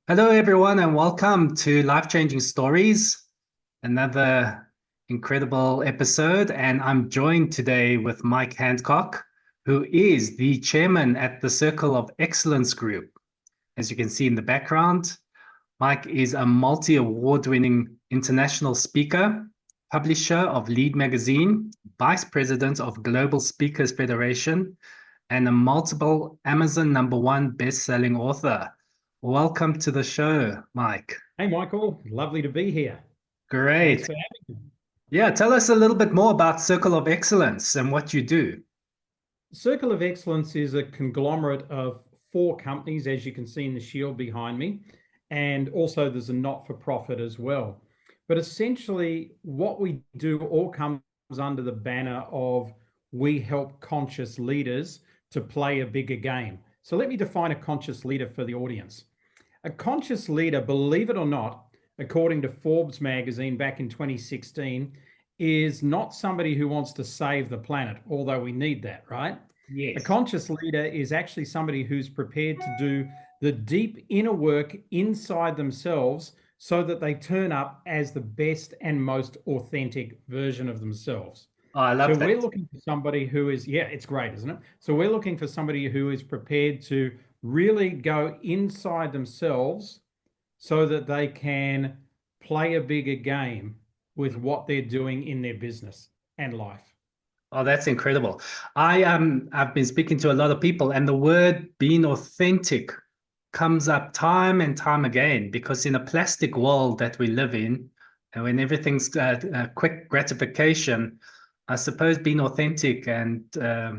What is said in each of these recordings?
Hello, everyone, and welcome to Life Changing Stories, another incredible episode. And I'm joined today with Mike Hancock, who is the chairman at the Circle of Excellence Group. As you can see in the background, Mike is a multi-award winning international speaker, publisher of Lead Magazine, vice president of Global Speakers Federation, and a multiple Amazon #1 best-selling author. Welcome to the show, Mike. Hey, Michael, lovely to be here. Thanks Great. for having me. Yeah, tell us a little bit more about Circle of Excellence and what you do. Circle of Excellence is a conglomerate of four companies, as you can see in the shield behind me. And also there's a not-for-profit as well. But essentially, what we do all comes under the banner of we help conscious leaders to play a bigger game. So let me define a conscious leader for the audience. A conscious leader, believe it or not, according to Forbes magazine back in 2016, is not somebody who wants to save the planet, although we need that, right? A Yes. conscious leader is actually somebody who's prepared to do the deep inner work inside themselves so that they turn up as the best and most authentic version of themselves. Oh, I So love we're that. looking for somebody who is, yeah, it's great, isn't it? So we're looking for somebody who is prepared to really go inside themselves so that they can play a bigger game with what they're doing in their business and life. Oh, that's incredible. I've been speaking to a lot of people, and the word being authentic comes up time and time again because in a plastic world that we live in, and when everything's quick gratification, I suppose being authentic and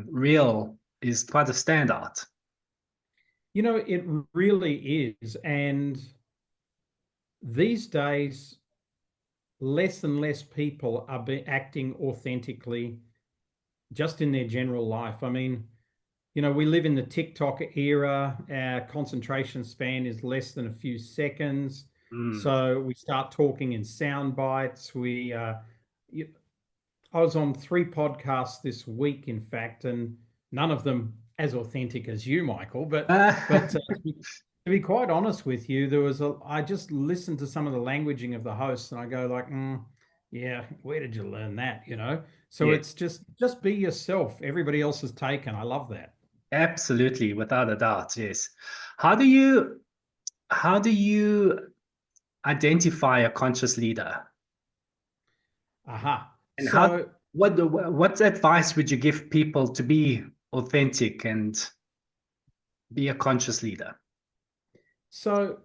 real is quite a standout. You know, it really is. And these days, less and less people are acting authentically just in their general life. I mean, you know, we live in the TikTok era. Our concentration span is less than a few seconds. Mm. So we start talking in sound bites. I was on 3 podcasts this week, in fact, and none of them as authentic as you, Michael. But to be quite honest with you, I just listened to some of the languaging of the hosts, and I go like, yeah, where did you learn that? You know. So Yeah, it's just be yourself. Everybody else is taken. I love that. absolutely, without a doubt. Yes. How do you how do you identify a conscious leader? Aha. And how So what advice would you give people to be authentic and be a conscious leader? so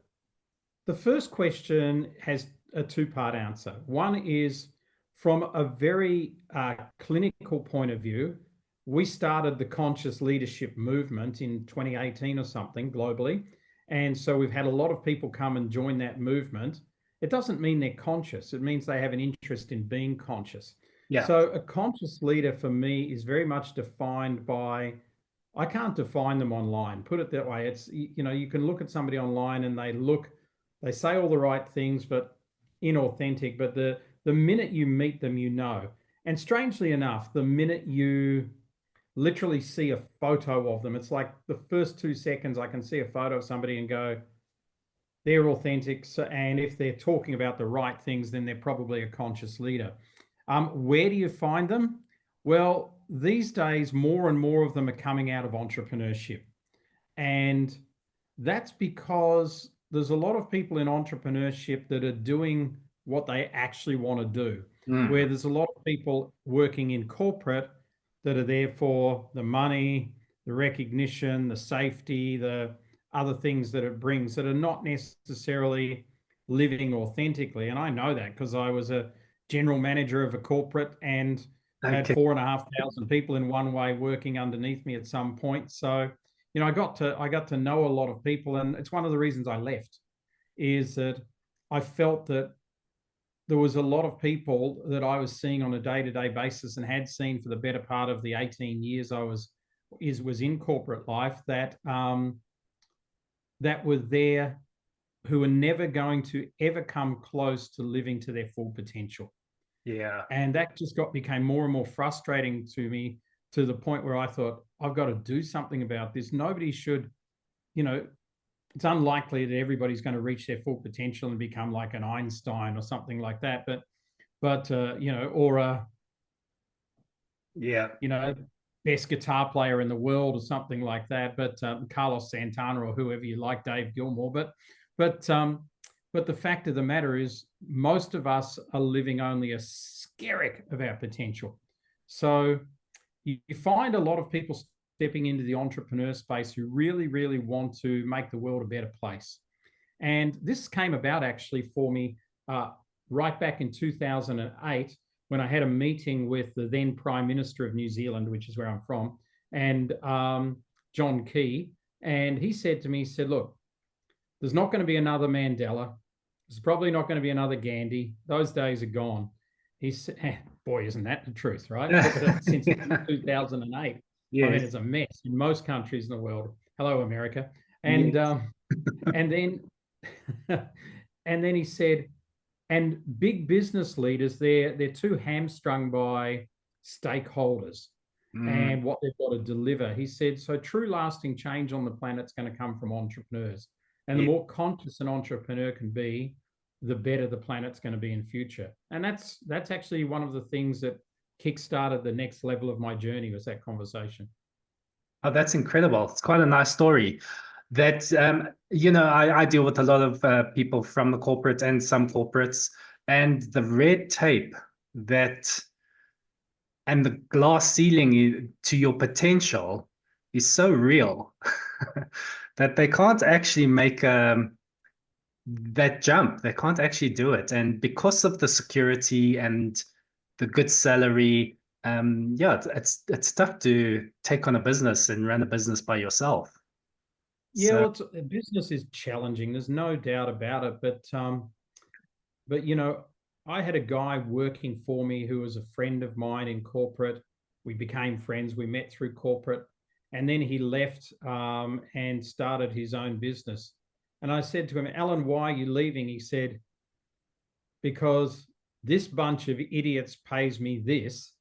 the first question has a two-part answer. One is from a very clinical point of view. We started the conscious leadership movement in 2018 or something globally. And so we've had a lot of people come and join that movement. It doesn't mean they're conscious, it means they have an interest in being conscious. Yeah. So a conscious leader for me is very much defined by, I can't define them online, put it that way. It's, you know, you can look at somebody online and they say all the right things, but inauthentic. But the minute you meet them, you know. And strangely enough, the minute you literally see a photo of them, it's like the first 2 seconds I can see a photo of somebody and go, they're authentic. So, and if they're talking about the right things, then they're probably a conscious leader. Where do you find them? Well, these days, more and more of them are coming out of entrepreneurship. And that's because there's a lot of people in entrepreneurship that are doing what they actually want to do, where Mm. there's a lot of people working in corporate that are there for the money, the recognition, the safety, the other things that it brings that are not necessarily living authentically. And I know that because I was a general manager of a corporate and had Okay. 4,500 people in one way working underneath me at some point. So you know, I got to know a lot of people, and it's one of the reasons I left, is that I felt that there was a lot of people that I was seeing on a day-to-day basis and had seen for the better part of the 18 years I was in corporate life that were there who are never going to ever come close to living to their full potential. Yeah. And that just became more and more frustrating to me, to the point where I thought, I've got to do something about this. Nobody should, you know, it's unlikely that everybody's going to reach their full potential and become like an Einstein or something like that. But you know, or a, Yeah. you know, best guitar player in the world or something like that. But Carlos Santana or whoever you like, Dave Gilmour. But but the fact of the matter is, most of us are living only a skerrick of our potential. So you find a lot of people stepping into the entrepreneur space who really, really want to make the world a better place. And this came about actually for me uh, right back in 2008 when I had a meeting with the then Prime Minister of New Zealand, which is where I'm from, and John Key. And he said to me, he said, look, there's not going to be another Mandela. There's probably not going to be another Gandhi. Those days are gone. He said, boy, isn't that the truth, right? Look at it since Yeah. 2008. I mean, Yes. it's a mess in most countries in the world. Hello, America. Yes. And then and then he said, and big business leaders, they're too hamstrung by stakeholders Mm, and what they've got to deliver. He said, so true lasting change on the planet is going to come from entrepreneurs. And the yeah. more conscious an entrepreneur can be, the better the planet's going to be in future. And that's actually one of the things that kickstarted the next level of my journey, was that conversation. Oh, that's incredible. It's quite a nice story. That I deal with a lot of people from the corporate and some corporates, and the red tape that and the glass ceiling to your potential is so real that they can't actually make that jump. They can't actually do it. And because of the security and the good salary, yeah, it's tough to take on a business and run a business by yourself. Yeah, So well, business is challenging. There's no doubt about it. But you know, I had a guy working for me who was a friend of mine in corporate. We became friends. We met through corporate, and then he left and started his own business. And I said to him, Alan, why are you leaving? He said, because this bunch of idiots pays me this,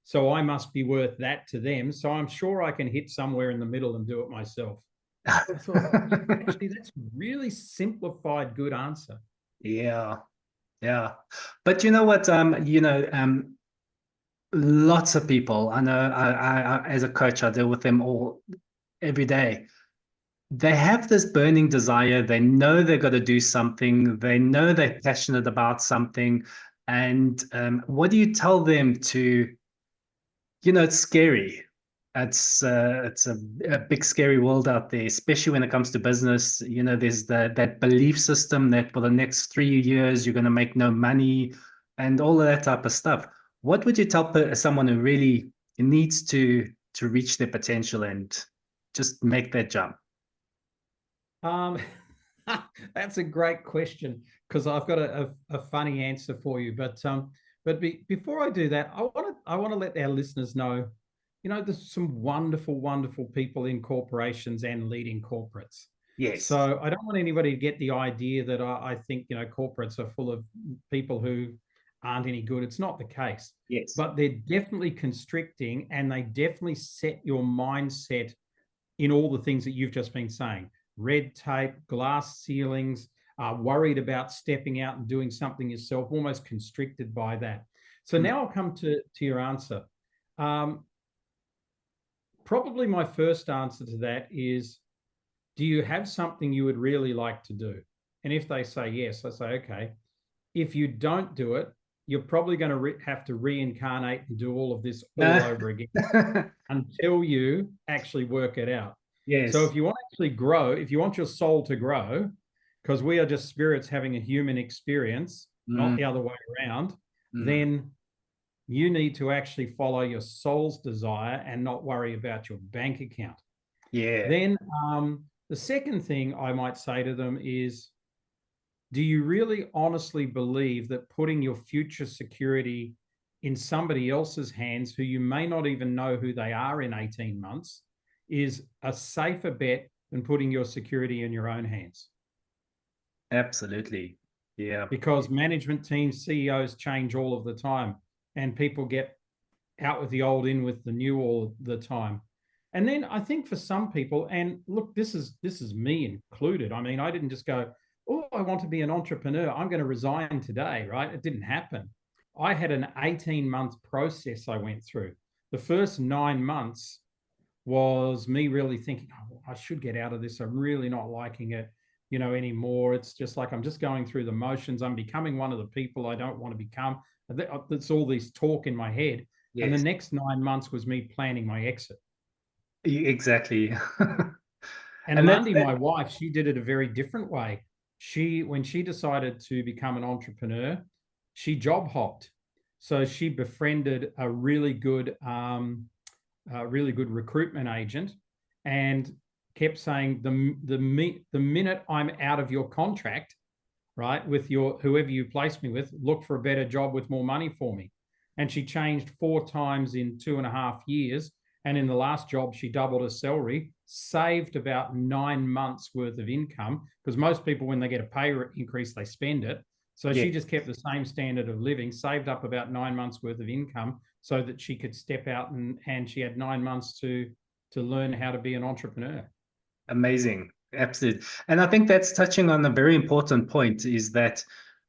so I must be worth that to them. So I'm sure I can hit somewhere in the middle and do it myself. I thought, actually, that's a really simplified, good answer. yeah, yeah. But you know what? Lots of people. I know. As a coach, I deal with them all every day. They have this burning desire. They know they've got to do something. They know they're passionate about something. And what do you tell them to, it's scary. It's a big scary world out there, especially when it comes to business. There's that belief system that for the next 3 years you're going to make no money, and all of that type of stuff. What would you tell someone who really needs to reach their potential and just make that jump? Um, that's a great question, because I've got a funny answer for you. Before I do that, I want to let our listeners know, you know, there's some wonderful, wonderful people in corporations and leading corporates. Yes, So I don't want anybody to get the idea that I think, you know, corporates are full of people who aren't any good. It's not the case, yes. but they're definitely constricting, and they definitely set your mindset in all the things that you've just been saying: red tape, glass ceilings, worried about stepping out and doing something yourself, almost constricted by that. So Hmm. now I'll come to your answer. Um, Probably my first answer to that is, do you have something you would really like to do? And if they say yes, I say, okay. If you don't do it, you're probably going to have to reincarnate and do all of this all over again until you actually work it out. So Yes. if you want to actually grow, if you want your soul to grow, because we are just spirits having a human experience, not Mm, the other way around, mm. then you need to actually follow your soul's desire and not worry about your bank account. Yeah, Then the second thing I might say to them is, do you really honestly believe that putting your future security in somebody else's hands, who you may not even know who they are in 18 months, is a safer bet than putting your security in your own hands? absolutely. Yeah. Because management teams, CEOs change all of the time, and people get out with the old, in with the new all the time. And then I think for some people, and look, this is me included. I mean, I didn't just go, oh, I want to be an entrepreneur, I'm going to resign today, right? It didn't happen. I had an 18-month process I went through. The first 9 months was me really thinking, oh, I should get out of this. I'm really not liking it, anymore. It's just like I'm just going through the motions. I'm becoming one of the people I don't want to become. It's all this talk in my head. And the Yes, next 9 months was me planning my exit. exactly. And And that's Lundy, that. my wife, she did it a very different way. When she decided to become an entrepreneur, she job hopped. So she befriended a really good recruitment agent, and kept saying the minute I'm out of your contract, right, with your whoever you place me with, look for a better job with more money for me. And she changed 4 times in 2.5 years. And in the last job, she doubled her salary, saved about 9 months worth of income, because most people, when they get a pay increase, they spend it. So Yeah, she just kept the same standard of living, saved up about 9 months worth of income so that she could step out, and she had 9 months to learn how to be an entrepreneur. amazing. Absolutely. And I think that's touching on a very important point is that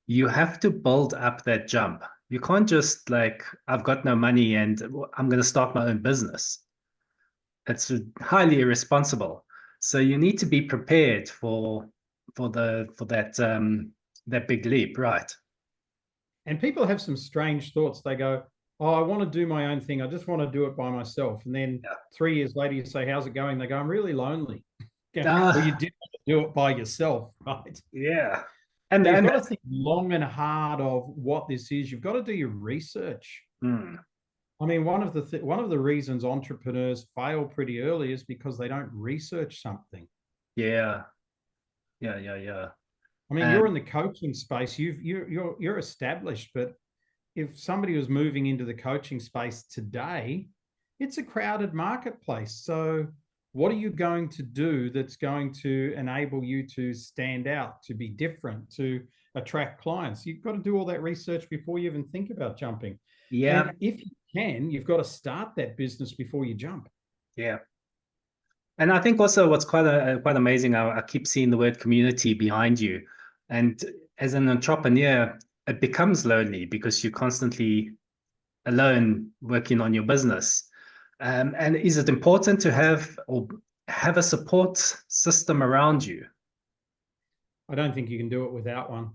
you have to build up that jump. You can't just like, I've got no money and I'm going to start my own business. It's highly irresponsible. So you need to be prepared for that big leap, right? And people have some strange thoughts. They go, oh, I want to do my own thing. I just want to do it by myself. And then Yeah. 3 years later, you say, how's it going? They go, I'm really lonely. Yeah. Well, you Ah, did do it by yourself, right? yeah. So you've And got to think long and hard of what this is. You've got to do your research. mm, I mean, one of the reasons entrepreneurs fail pretty early is because they don't research something. yeah, yeah. I mean, you're in And the coaching space. You're established, but if somebody was moving into the coaching space today, it's a crowded marketplace. So, what are you going to do that's going to enable you to stand out, to be different, to attract clients? You've got to do all that research before you even think about jumping. yeah, And if you can, you've got to start that business before you jump. yeah. And I think also what's quite amazing, I keep seeing the word community behind you. And as an entrepreneur, it becomes lonely because you're constantly alone working on your business. And is it important to have a support system around you? I don't think you can do it without one.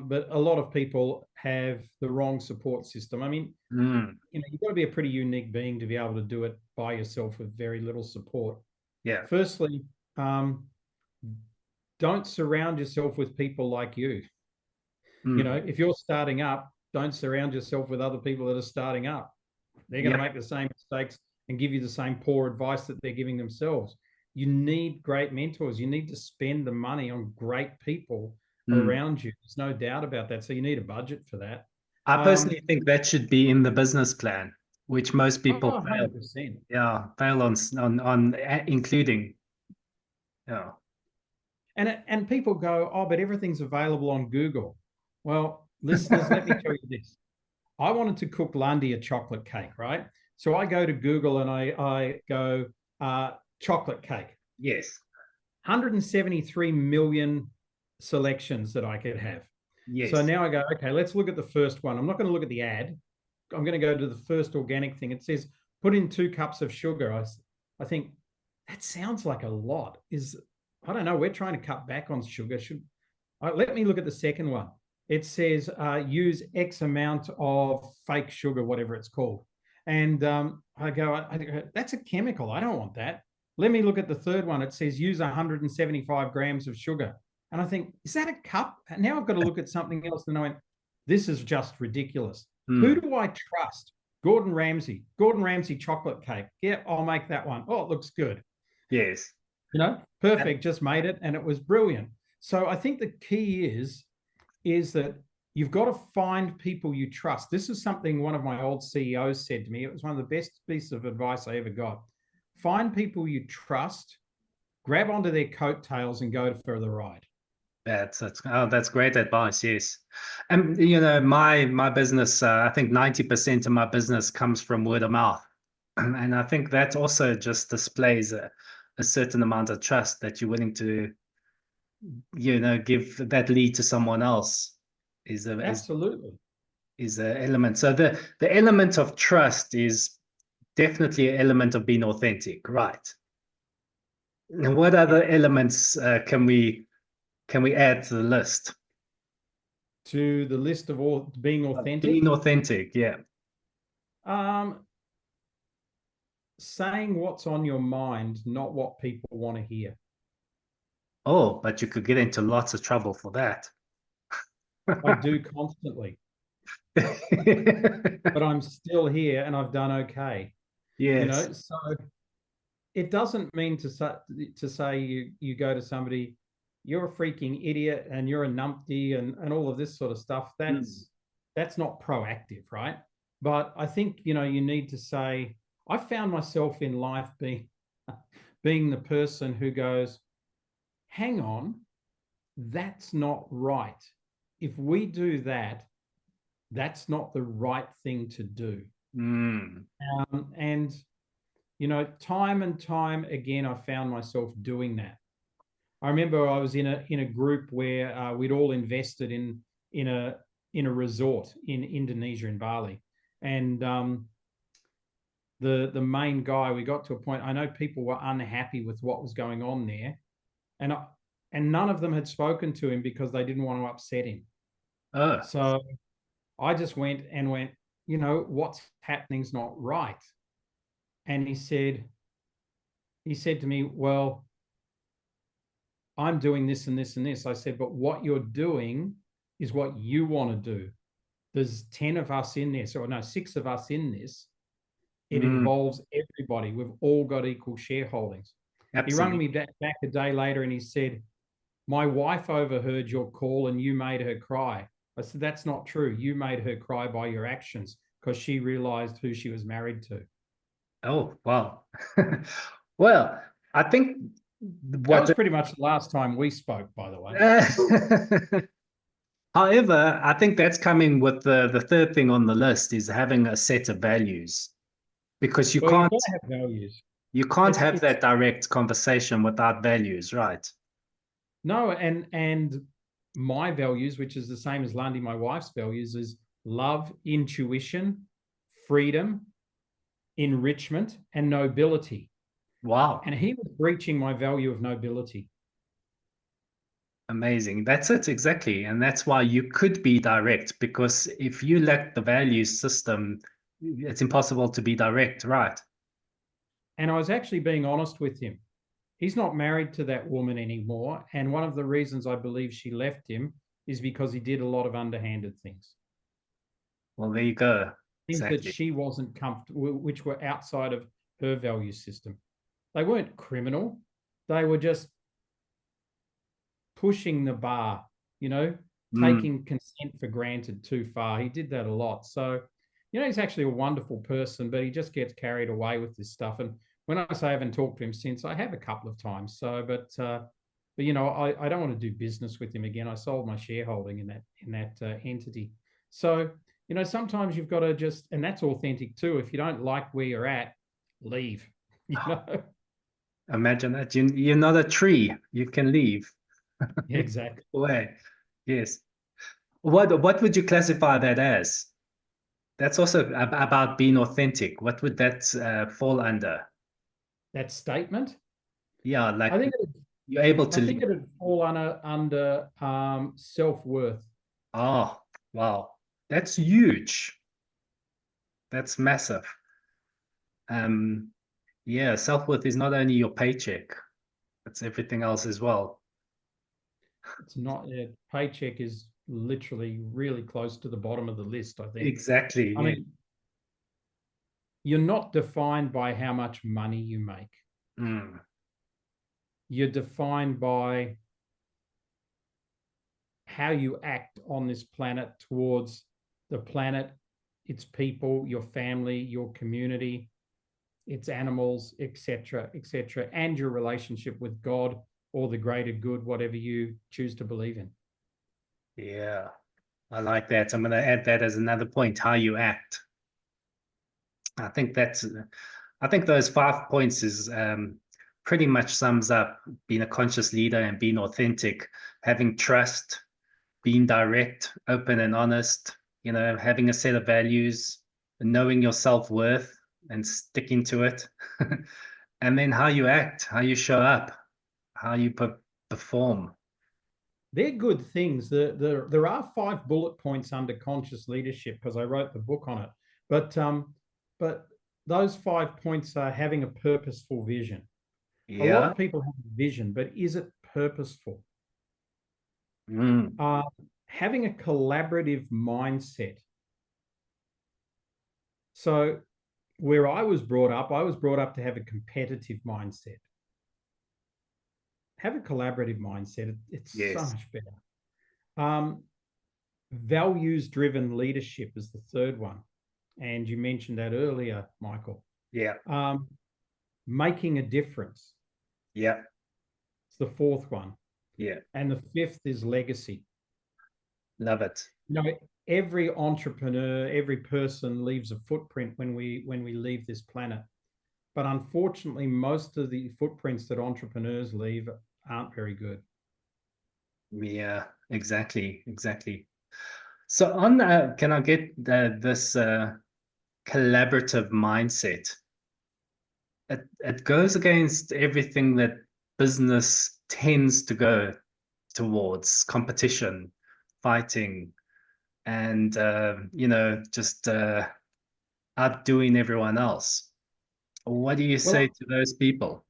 But a lot of people have the wrong support system. I mean, Mm, you've got to be a pretty unique being to be able to do it by yourself with very little support. yeah. Firstly, um, don't surround yourself with people like you. Mm, If you're starting up, don't surround yourself with other people that are starting up. They're going to yeah. make the same mistakes and give you the same poor advice that they're giving themselves. You need great mentors. You need to spend the money on great people Mm. around you. There's no doubt about that. So you need a budget for that. I Um, personally think that should be in the business plan, which most oh, people fail. 100%. Yeah, fail on including. Yeah. And people go, oh, but everything's available on Google. Well, listeners, let me tell you this. I wanted to cook Lundy a chocolate cake, right? So I go to Google and I go chocolate cake. Yes. 173 million selections that I could have. So Yes. now I go, okay, let's look at the first one. I'm not going to look at the ad. I'm going to go to the first organic thing. It says put in 2 cups of sugar. I think that sounds like a lot. I don't know. We're trying to cut back on sugar. Let me look at the second one. It says use X amount of fake sugar, whatever it's called. And I go, that's a chemical. I don't want that. Let me look at the third one. It says use 175 grams of sugar. And I think, is that a cup? And now I've got to look at something else. And I went, this is just ridiculous. Who Mm. do I trust? Gordon Ramsay. Gordon Ramsay chocolate cake. Yeah, I'll make that one. Oh, it looks good. Yes. Perfect. Just made it, and it was brilliant. So I think the key is that you've got to find people you trust. This is something one of my old CEOs said to me. It was one of the best pieces of advice I ever got. Find people you trust, grab onto their coattails, and go for the ride. That's great advice. Yes. And my business, I think 90% of my business comes from word of mouth. And I think that also just displays a certain amount of trust that you're willing to, give that lead to someone else is a Absolutely. is an element. So the element of trust is definitely an element of being authentic, right? And what other elements can we add to the list? To the list of all being Being authentic, authentic, yeah. um, saying what's on your mind, not what people want to hear. Oh, but you could get into lots of trouble for that. I do constantly, but I'm still here and I've done okay. Yes. So it doesn't mean to say you go to somebody, you're a freaking idiot and you're a numpty and all of this sort of stuff. Mm. That's not proactive, right? But I think you need to say, I found myself in life being the person who goes, hang on, that's not right. If we do that, that's not the right thing to do. Mm. And time and time again, I found myself doing that. I remember I was in a group where we'd all invested in a in a resort in Indonesia, in Bali, and the main guy, we got to a point. I know people were unhappy with what was going on there, and none of them had spoken to him because they didn't want to upset him. Oh, So I just went, what's happening's not right. And he said to me, well, I'm doing this and this and this. I said, but what you're doing is what you want to do. There's 10 of us in this, or no, 6 of us in this. It mm, involves everybody. We've all got equal shareholdings. He rang absolutely. me back a day later and he said, my wife overheard your call and you made her cry. I said, that's not true. You made her cry by your actions because she realized who she was married to. Oh, wow. Well, I think That what was pretty much the last time we spoke, by the way. however, I think that's coming with the third thing on the list is having a set of values because Well, you've got to have values. you can't It's have it's that direct conversation without values, right? No, and my values, which is the same as Lundy, my wife's values, is love, intuition, freedom, enrichment, and nobility. Wow. And he was breaching my value of nobility. Amazing. That's it, exactly. And that's why you could be direct because if you lack the value system, it's impossible to be direct, right? And I was actually being honest with him. He's not married to that woman anymore. And one of the reasons I believe she left him is because he did a lot of underhanded things, Well, there you go. things that Exactly. she wasn't comfortable, which were outside of her value system. They weren't criminal. They were just pushing the bar, you know, Mm. taking consent for granted too far. He did that a lot. So, he's actually a wonderful person, but he just gets carried away with this stuff. And when I say I haven't talked to him since, I have a couple of times. So, but I don't want to do business with him again. I sold my shareholding in that entity. So, sometimes you've got to just, and that's authentic too. If you don't like where you're at, leave. You know, Imagine that. You're not a tree. You can leave. exactly. Away. Yes. What would you classify that as? That's also about being authentic. What would that fall under? That statement. Yeah, I like think you're able I to think leave. it'd fall under self-worth. Oh, wow. That's huge. That's massive. Um, yeah, self-worth is not only your paycheck, it's everything else as well. It's not paycheck is literally really close to the bottom of the list, I think. Exactly. I Yeah. mean, you're not defined by how much money you make. Mm, You're defined by how you act on this planet towards the planet, its people, your family, your community, its animals, etc., etc., and your relationship with God or the greater good, whatever you choose to believe in. yeah, I like that. I'm going to add that as another point, how you act. I think I think those 5 points is pretty much sums up being a conscious leader and being authentic, having trust, being direct, open and honest, having a set of values, knowing your self-worth and sticking to it. And then how you act, how you show up, how you perform. They're good things. There are 5 bullet points under conscious leadership because I wrote the book on it. But those 5 points are having a purposeful vision. A lot Yeah. of people have a vision, but is it purposeful? Mm. Having a collaborative mindset. So where I was brought up to have a competitive mindset. Have a collaborative mindset. It's so Yes. much better. Values-driven leadership is the third one. And you mentioned that earlier, Michael. Yeah. Making a difference. Yeah. It's the fourth one. Yeah. And the fifth is legacy. Love it. Every entrepreneur, every person leaves a footprint when we leave this planet. But unfortunately, most of the footprints that entrepreneurs leave aren't very good. Yeah, exactly. Exactly. So can I get this collaborative mindset? It goes against everything that business tends to go towards: competition, fighting, and just outdoing everyone else. What do you say Well, to those people?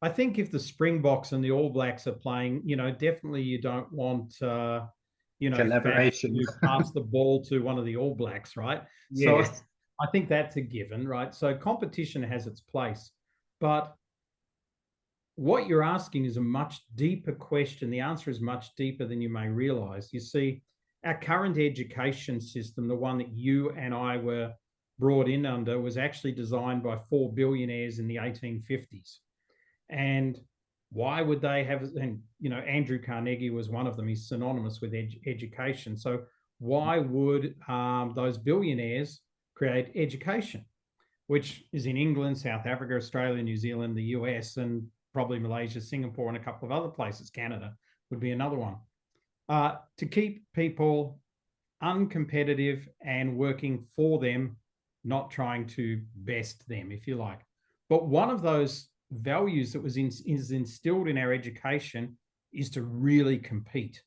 I think if the Springboks and the All Blacks are playing, definitely you don't want, Faf Collaboration. to pass the ball to one of the All Blacks, right? So Yes. I think that's a given, right? So competition has its place. But what you're asking is a much deeper question. The answer is much deeper than you may realize. You see, our current education system, the one that you and I were brought in under, was actually designed by 4 billionaires in the 1850s. And why would they have, and Andrew Carnegie was one of them. He's synonymous with education. So why would those billionaires create education, which is in England, South Africa, Australia, New Zealand, the US, and probably Malaysia, Singapore, and a couple of other places? Canada would be another one. To keep people uncompetitive and working for them, not trying to best them, if you like. But one of those values that is instilled in our education is to really compete.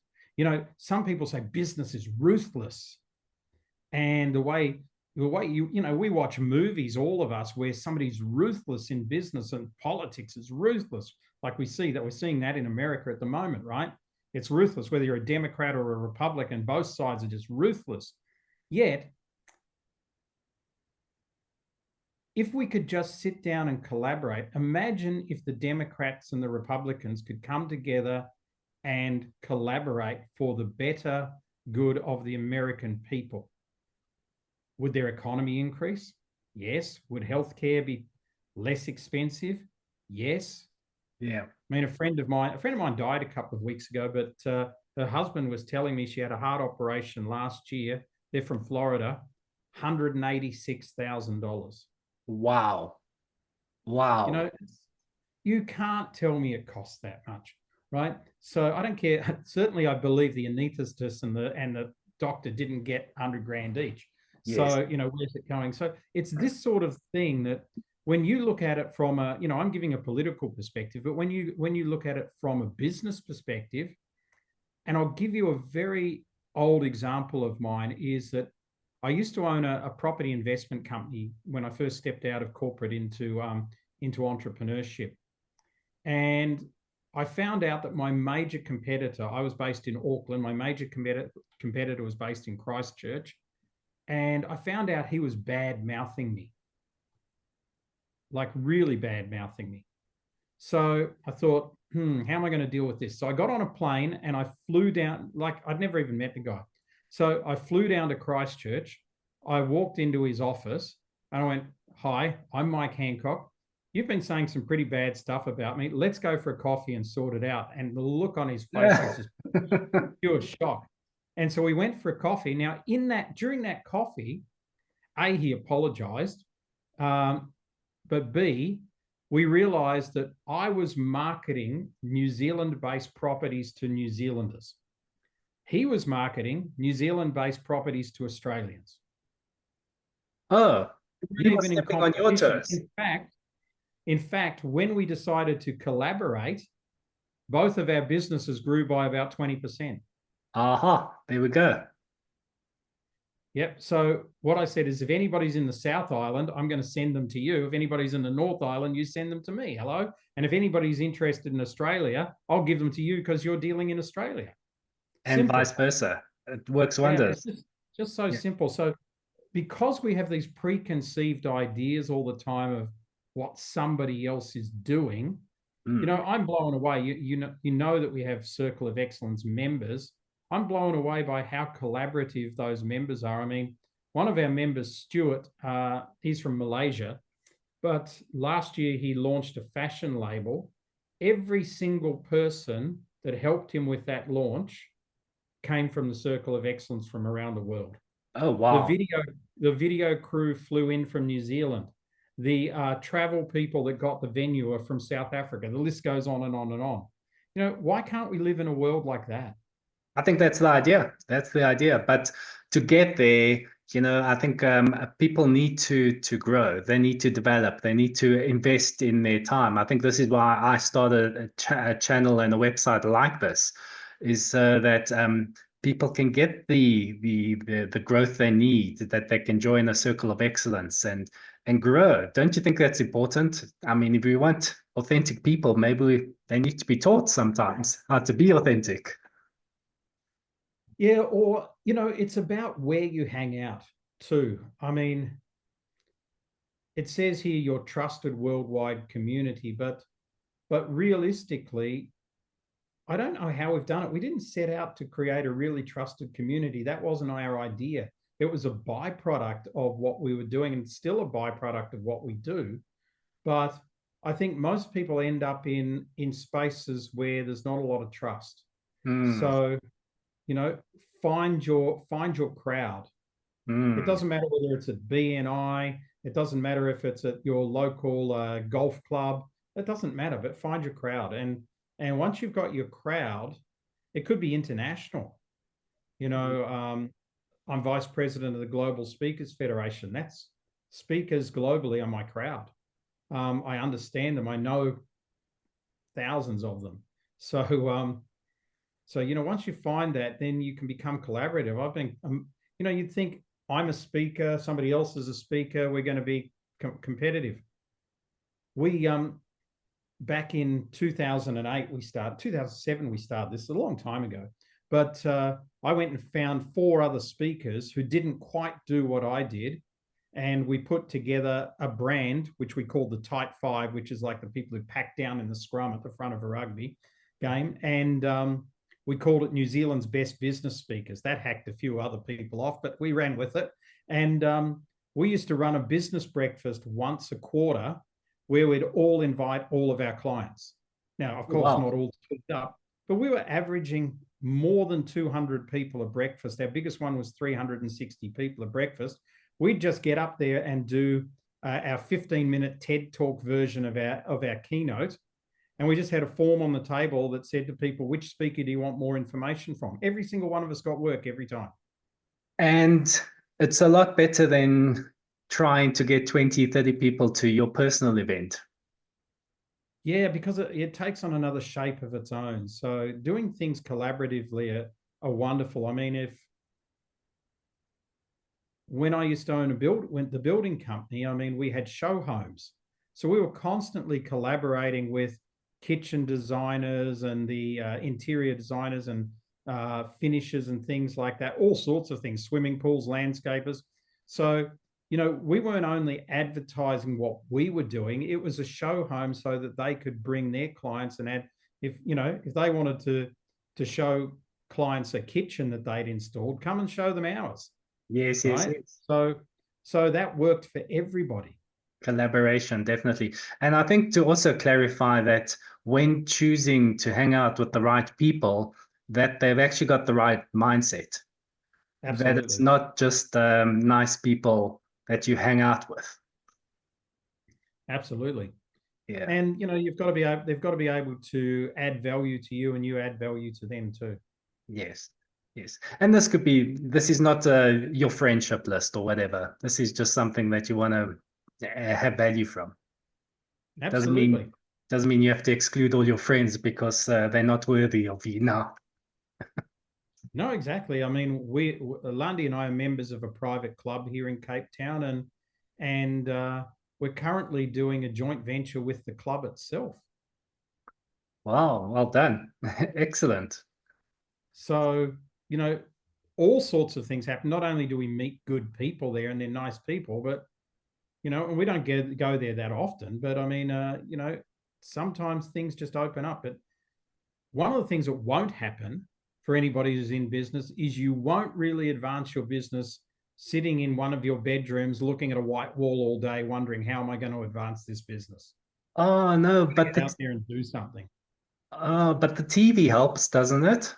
Some people say business is ruthless, and the way we watch movies, all of us, where somebody's ruthless in business, and politics is ruthless. Like we're seeing that in America at the moment, right? It's ruthless, whether you're a Democrat or a Republican, both sides are just ruthless. Yet, if we could just sit down and collaborate, imagine if the Democrats and the Republicans could come together and collaborate for the better good of the American people. Would their economy increase? Yes. Would healthcare be less expensive? Yes. Yeah. I mean, a friend of mine died a couple of weeks ago, but her husband was telling me she had a heart operation last year. They're from Florida, $186,000. Wow. Wow. You can't tell me it costs that much, right? So I don't care. Certainly, I believe the anaesthetist and the doctor didn't get 100 grand each. Yes. So where's it going? So it's this sort of thing that when you look at it from I'm giving a political perspective, but when you look at it from a business perspective, and I'll give you a very old example of mine, is that I used to own a property investment company when I first stepped out of corporate into entrepreneurship. And I found out that my major competitor, I was based in Auckland, my major competitor was based in Christchurch. And I found out he was bad mouthing me, like really bad mouthing me. So I thought, how am I going to deal with this? So I got on a plane and I flew down, like I'd never even met the guy. So I flew down to Christchurch. I walked into his office and I went, "Hi, I'm Mike Hancock. You've been saying some pretty bad stuff about me. Let's go for a coffee and sort it out." And the look on his face was just pure shock. And so we went for a coffee. Now, during that coffee, he apologized. but B, we realized that I was marketing New Zealand-based properties to New Zealanders. He was marketing New Zealand-based properties to Australians. Oh, We he weren't was even in stepping on your competition. toes. In fact, when we decided to collaborate, both of our businesses grew by about 20%. Aha, there we go. Yep. So what I said is, if anybody's in the South Island, I'm going to send them to you. If anybody's in the North Island, you send them to me. Hello. And if anybody's interested in Australia, I'll give them to you because you're dealing in Australia. And Simple. vice versa. It works Yeah, it's wonders. just so Yeah. simple. So because we have these preconceived ideas all the time of what somebody else is doing, Mm. I'm blown away. You know that we have Circle of Excellence members. I'm blown away by how collaborative those members are. I mean, one of our members, Stuart, he's from Malaysia, but last year he launched a fashion label. Every single person that helped him with that launch came from the Circle of Excellence from around the world. Oh, The wow. video, the video crew flew in from New Zealand. The travel people that got the venue are from South Africa. The list goes on and on and on. Why can't we live in a world like that? I think that's the idea. That's the idea. But to get there, I think people need to grow. They need to develop. They need to invest in their time. I think this is why I started a channel and a website like this, is so that people can get the growth they need, that they can join a circle of excellence and grow. Don't you think that's important? I mean, if we want authentic people, they need to be taught sometimes how to be authentic. Yeah, or it's about where you hang out too. I mean, it says here your trusted worldwide community, but realistically, I don't know how we've done it. We didn't set out to create a really trusted community. That wasn't our idea. It was a byproduct of what we were doing, and still a byproduct of what we do. But I think most people end up in spaces where there's not a lot of trust. Mm, So, you know, find your crowd. It mm. doesn't matter whether it's at BNI. It doesn't matter if it's at your local golf club. It doesn't matter, but find your crowd. And once you've got your crowd, it could be international. I'm vice president of the Global Speakers Federation. That's speakers globally are my crowd. I understand them. I know thousands of them. So once you find that, then you can become collaborative. I've been, you'd think I'm a speaker, somebody else is a speaker, we're going to be competitive. We back in 2008 2007 we started this, a long time ago. But I went and found 4 other speakers who didn't quite do what I did, and we put together a brand which we called the Tight Five, which is like the people who pack down in the scrum at the front of a rugby game. And we called it New Zealand's Best Business Speakers. That hacked a few other people off, but we ran with it. And we used to run a business breakfast once a quarter where we'd all invite all of our clients. Now, of course, Wow. not all stood up, but we were averaging more than 200 people at breakfast. Our biggest one was 360 people at breakfast. We'd just get up there and do our 15-minute TED Talk version of our keynote. And we just had a form on the table that said to people, which speaker do you want more information from? Every single one of us got work every time. And it's a lot better than trying to get 20, 30 people to your personal event. Yeah, because it takes on another shape of its own. So doing things collaboratively are wonderful. I mean, when I used to own the building company, I mean, we had show homes. So we were constantly collaborating with kitchen designers and the interior designers and finishers and things like that, all sorts of things, swimming pools, landscapers. So, we weren't only advertising what we were doing, it was a show home so that they could bring their clients and add, if they wanted to show clients a kitchen that they'd installed, come and show them ours, Yes, yes, right? yes. So that worked for everybody. Collaboration, definitely. And I think to also clarify that when choosing to hang out with the right people, that they've actually got the right mindset, that it's Absolutely. not just nice people that you hang out with. Absolutely. Yeah. And you've got to be able, they've got to be able to add value to you, and you add value to them too. Yes. Yes. And this is not your friendship list or whatever. This is just something that you want to have value from. Doesn't Absolutely. mean doesn't mean you have to exclude all your friends because they're not worthy of you now. No, exactly. I mean, Lundy and I are members of a private club here in Cape Town, and we're currently doing a joint venture with the club itself. Wow, well done. Excellent. So, you know, all sorts of things happen. Not only do we meet good people there, and they're nice people, but and we don't go there that often. But I mean, sometimes things just open up. But one of the things that won't happen for anybody who's in business is you won't really advance your business sitting in one of your bedrooms looking at a white wall all day, wondering how am I going to advance this business? Oh no, Get out there and do something. but the TV helps, doesn't it?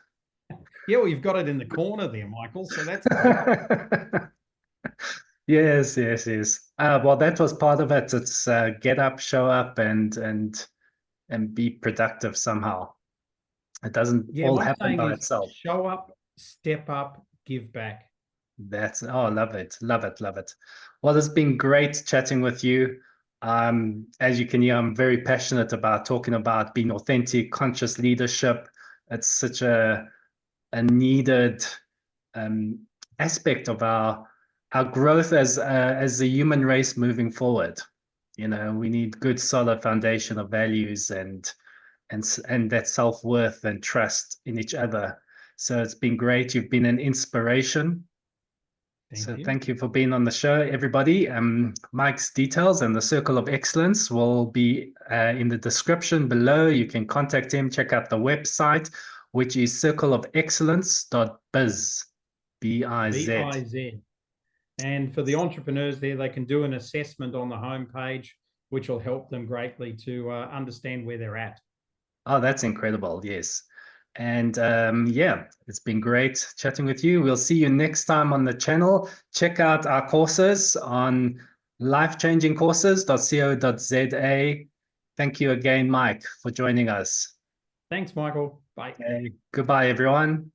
Yeah, well, you've got it in the corner there, Michael. So that's good. Yes, yes, yes. Well, that was part of it. It's get up, show up, and be productive somehow. It doesn't Yeah, all my happen saying by is itself. show up, step up, give back. Love it, love it, love it. Well, it's been great chatting with you. As you can hear, I'm very passionate about talking about being authentic, conscious leadership. It's such a needed um, aspect of our growth as the human race moving forward. We need good, solid foundation of values and that self-worth and trust in each other. So it's been great. You've been an inspiration. Thank So you. thank you for being on the show, everybody. Mike's details and the Circle of Excellence will be in the description below. You can contact him, check out the website, which is circleofexcellence.biz, B-I-Z. BIZ. And for the entrepreneurs there, they can do an assessment on the homepage, which will help them greatly to understand where they're at. Oh, that's incredible. Yes. And yeah, it's been great chatting with you. We'll see you next time on the channel. Check out our courses on lifechangingcourses.co.za. Thank you again, Mike, for joining us. Thanks, Michael. Bye. Okay. Goodbye, everyone.